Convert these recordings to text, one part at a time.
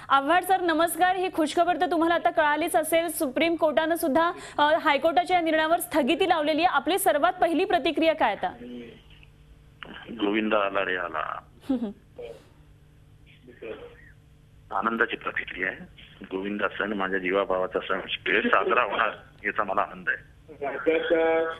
Awhad sir नमस्कार। ही खुशखबर तर तुम्हाला आता कळालीच असेल, सुप्रीम कोर्टाने सुद्धा हायकोर्टाच्या निर्णयावर स्थगिती लावलेली आहे। आपली सर्वात पहिली प्रतिक्रिया काय आता? गोविंदा आला रे आला, आनंदाची प्रतिक्रिया आहे। गोविंदा सण माझ्या जीवाभावाचा सण साजरा होणार याचा मला आनंद आहे।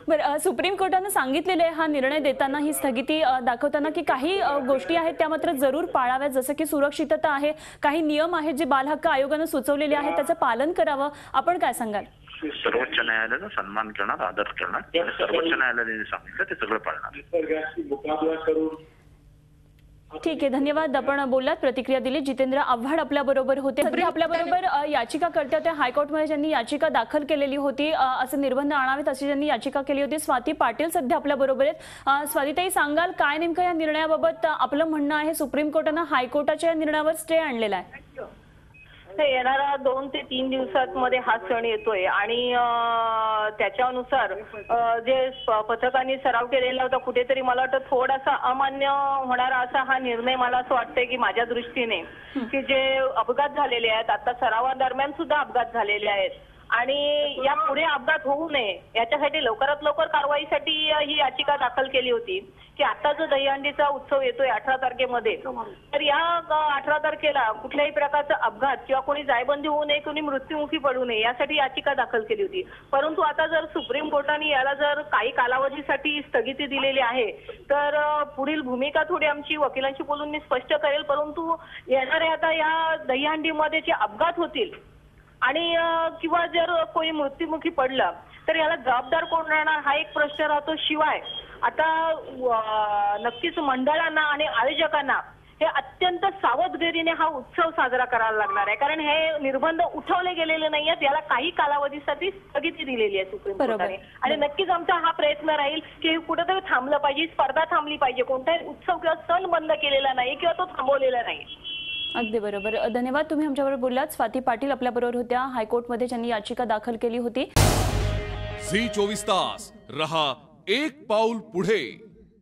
बरं, सुप्रीम कोर्टाने सांगितलेले हा निर्णय देताना, ही स्थगिती दाखवताना की काही गोष्टी आहेत त्या मात्र जरूर पाळाव्यात, जसं की सुरक्षितता आहे, काही नियम आहेत जे बाल हक्क आयोगाने सुचवलेले आहेत त्याचं पालन करावं। आपण काय सांगाल? सर्वोच्च न्यायालयाचा सन्मान करणार, आदर करणार आणि सर्वोच्च न्यायालयाने सांगितलं ते सगळं पाळणार। ठीक आहे, धन्यवाद। आपण बोललात, प्रतिक्रिया दिली। जितेंद्र आव्हाड आपल्या बरोबर होते। आपल्या बरोबर याचिकाकर्त्या त्या हायकोर्टमध्ये ज्यांनी याचिका दाखल केलेली होती, असे निर्बंध आणावेत अशी ज्यांनी याचिका केली होती, स्वाती पाटील सध्या आपल्या बरोबर आहेत। स्वातीताई, सांगाल काय नेमकं या निर्णयाबाबत आपलं म्हणणं आहे? सुप्रीम कोर्टाने हायकोर्टाच्या निर्णयावर स्टे आणलेला आहे। येणारा 2 ते 3 दिवसांमध्ये हा सण येतोय आणि त्याच्यानुसार जे पथकांनी सराव केलेला होता, कुठेतरी मला वाटतं थोडासा अमान्य होणारा असा हा निर्णय मला असं वाटतंय की माझ्या दृष्टीने की जे अपघात झालेले आहेत, आता सरावादरम्यान सुद्धा अपघात झालेले आहेत आणि या पुढे अपघात होऊ नये याच्यासाठी लवकरात लवकर कारवाईसाठी ही याचिका दाखल केली होती की आता जो दहीहंडीचा उत्सव येतोय 18 तारखेमध्ये, तर या 18 तारखेला कुठल्याही प्रकारचा अपघात किंवा कोणी जायबंदी होऊ नये, कोणी मृत्युमुखी पडू नये यासाठी याचिका दाखल केली होती। परंतु आता जर सुप्रीम कोर्टाने याला जर काही कालावधीसाठी स्थगिती दिलेली आहे, तर पुढील भूमिका थोडी आमची वकिलांशी बोलून मी स्पष्ट करेल। परंतु येणाऱ्या आता या दहीहंडीमध्ये जे अपघात होतील आणि किंवा जर कोणी मृत्युमुखी पडला तर याला जबाबदार कोण राहणार हा एक प्रश्न राहतो। शिवाय आता नक्कीच मंडळांना आणि आयोजकांना हे अत्यंत सावधगिरीने हा उत्सव साजरा करायला लागणार आहे, कारण हे निर्बंध उठवले गेलेले नाही आहेत, याला काही कालावधीसाठी स्थगिती दिलेली आहे सुप्रीम कोर्टाने। आणि नक्कीच आमचा हा प्रयत्न राहील की कुठेतरी थांबलं पाहिजे, स्पर्धा थांबली पाहिजे, कोणताही उत्सव किंवा सण बंद केलेला नाही किंवा तो थांबवलेला नाही। अगदी बरोबर, धन्यवाद। तुम्ही आमच्याबरोबर बोललात। स्वाती पाटील आपल्या बरोबर होत्या, हायकोर्टमध्ये ज्यांनी याचिका दाखल केली होती। झी 24 तास रहा एक पाऊल पुढे।